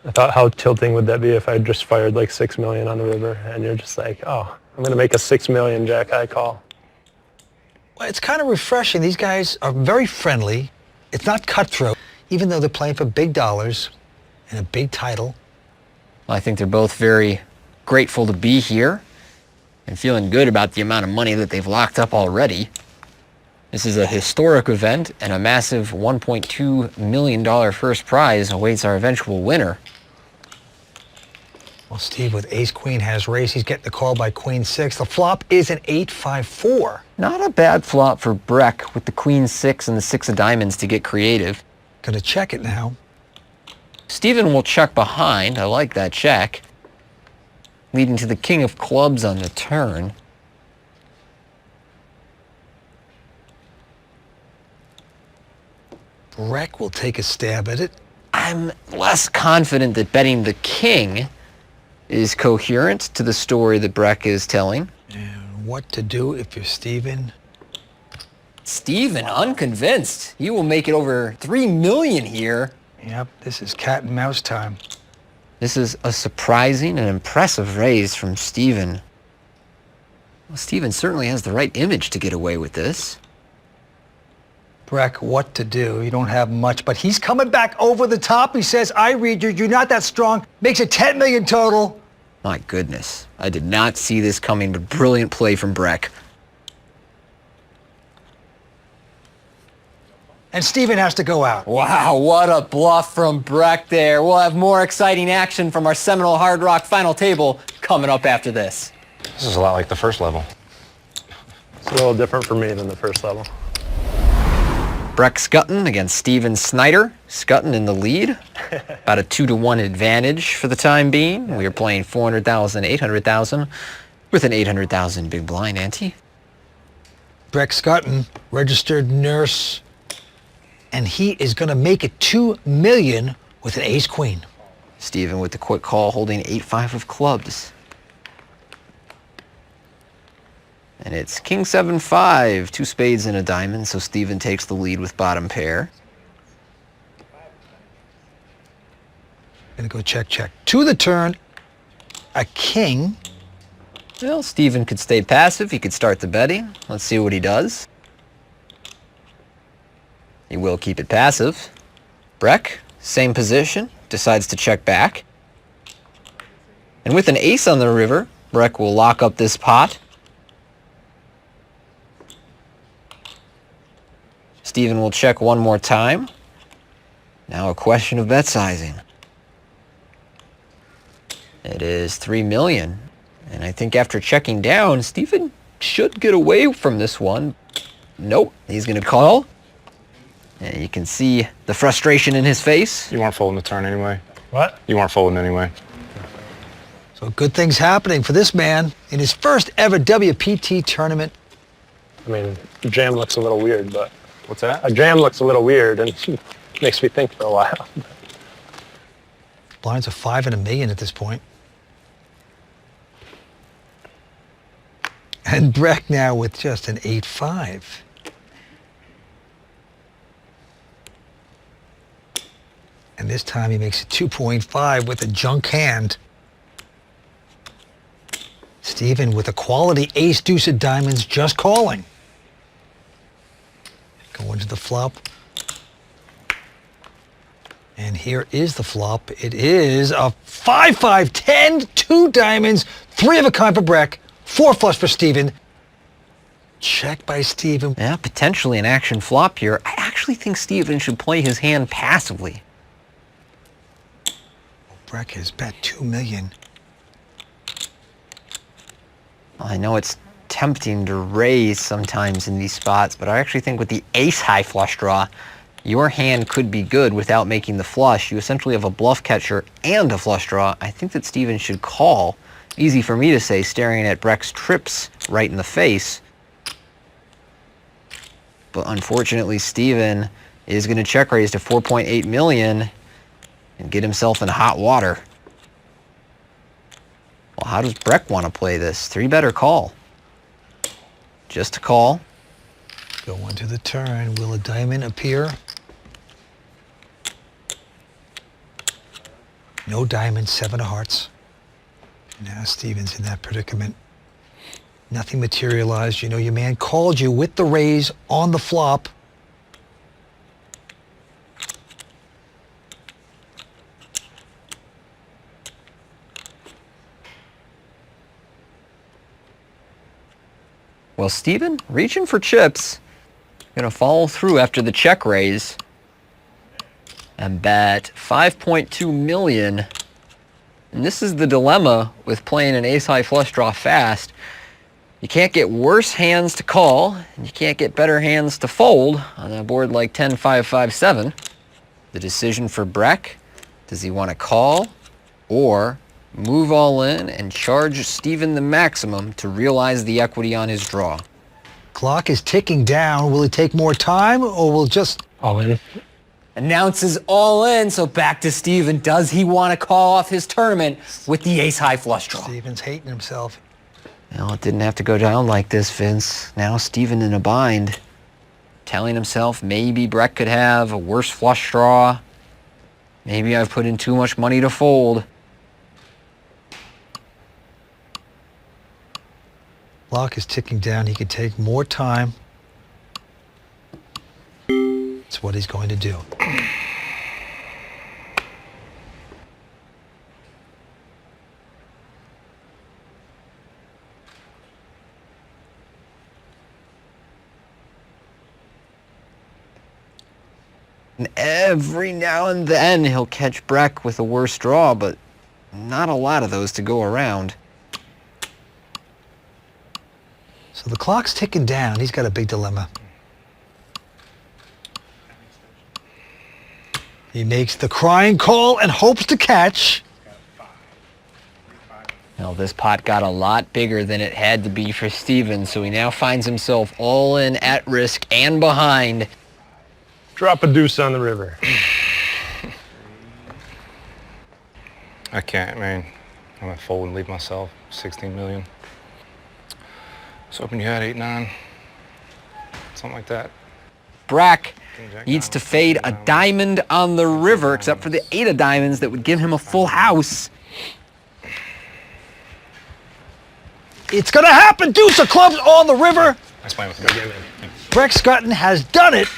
I thought, how tilting would that be if I just fired like 6 million on the river and you're just like, oh, I'm going to make a 6 million jack high call. Well, it's kind of refreshing. These guys are very friendly. It's not cutthroat, even though they're playing for big dollars and a big title. Well, I think they're both very grateful to be here and feeling good about the amount of money that they've locked up already. This is a historic event, and a massive $1.2 million first prize awaits our eventual winner. Well, Steve, with ace-queen has race, he's getting the call by queen-6. The flop is an 8-5-4. Not a bad flop for BREK with the queen-6 and the 6 of diamonds to get creative. Gonna check it now. Steven will check behind. I like that check. Leading to the king of clubs on the turn. BREK will take a stab at it. I'm less confident that betting the king is coherent to the story that BREK is telling. And what to do if you're Steven? Steven, unconvinced. He will make it over 3 million here. Yep, this is cat and mouse time. This is a surprising and impressive raise from Steven. Well, Steven certainly has the right image to get away with this. BREK, what to do? You don't have much, but he's coming back over the top. He says, I read you, you're not that strong. Makes it 10 million total. My goodness, I did not see this coming, but brilliant play from BREK. And Steven has to go out. Wow, what a bluff from BREK there. We'll have more exciting action from our seminal Hard Rock final table coming up after this. This is a lot like the first level. It's a little different for me than the first level. BREK SCHUTTEN against Steven SNYDER. SCHUTTEN in the lead. About a 2-to-1 advantage for the time being. We are playing 400,000, 800,000 with an 800,000 big blind ante. BREK SCHUTTEN, registered nurse, and he is going to make it 2 million with an ace-queen. Steven with the quick call, holding 8-5 of clubs. And it's king 7-5, 2 spades and a diamond, so Steven takes the lead with bottom pair. Gonna go check, check. To the turn, a king. Well, Steven could stay passive. He could start the betting. Let's see what he does. He will keep it passive. BREK, same position, decides to check back. And with an ace on the river, BREK will lock up this pot. Steven will check one more time. Now a question of bet sizing. It is 3 million. And I think after checking down, Steven should get away from this one. Nope, he's going to call. And you can see the frustration in his face. You weren't folding the turn anyway. What? You weren't folding anyway. So good things happening for this man in his first ever WPT tournament. I mean, the jam looks a little weird, but... What's that? A jam looks a little weird and makes me think for a while. Blinds are 5 and a million at this point. And BREK now with just an 8-5. And this time he makes it 2.5 with a junk hand. Steven with a quality ace deuce of diamonds just calling. Going to the flop. And here is the flop. It is a 5-5-10, 2 diamonds, 3 of a kind for BREK, 4 flush for Steven. Check by Steven. Yeah, potentially an action flop here. I actually think Steven should play his hand passively. BREK has bet 2 million. Well, I know it's tempting to raise sometimes in these spots, but I actually think with the ace high flush draw, your hand could be good without making the flush. You essentially have a bluff catcher and a flush draw. I think that Steven should call. Easy for me to say, staring at BREK's trips right in the face. But unfortunately, Steven is going to check raise to 4.8 million and get himself in hot water. Well, how does BREK want to play this? 3-bet call? Just a call. Going to the turn. Will a diamond appear? No diamonds, 7 of hearts. Now Steven's in that predicament. Nothing materialized. You know, your man called you with the raise on the flop. Well, Steven, reaching for chips, gonna follow through after the check raise and bet 5.2 million. And this is the dilemma with playing an ace-high flush draw fast. You can't get worse hands to call, and you can't get better hands to fold on a board like 10-5-5-7. The decision for BREK, does he want to call or move all in and charge Steven the maximum to realize the equity on his draw? Clock is ticking down. Will it take more time, or will just... All in. Announces all in, so back to Steven. Does he want to call off his tournament with the ace-high flush draw? Steven's hating himself. Well, it didn't have to go down like this, Vince. Now Steven in a bind, telling himself maybe BREK could have a worse flush draw. Maybe I've put in too much money to fold. Clock is ticking down. He could take more time. It's what he's going to do. And every now and then he'll catch BREK with a worse draw, but not a lot of those to go around. So the clock's ticking down. He's got a big dilemma. He makes the crying call and hopes to catch. Well, this pot got a lot bigger than it had to be for Steven, so he now finds himself all in, at risk, and behind. Drop a deuce on the river. I can't, man. I'm gonna fold and leave myself 16 million. I was hoping you had 8-9, something like that. BREK needs to fade a diamond on the river, except for the 8 of diamonds that would give him a full house. It's going to happen. Deuce of clubs on the river. Nice playing with you. BREK SCHUTTEN has done it.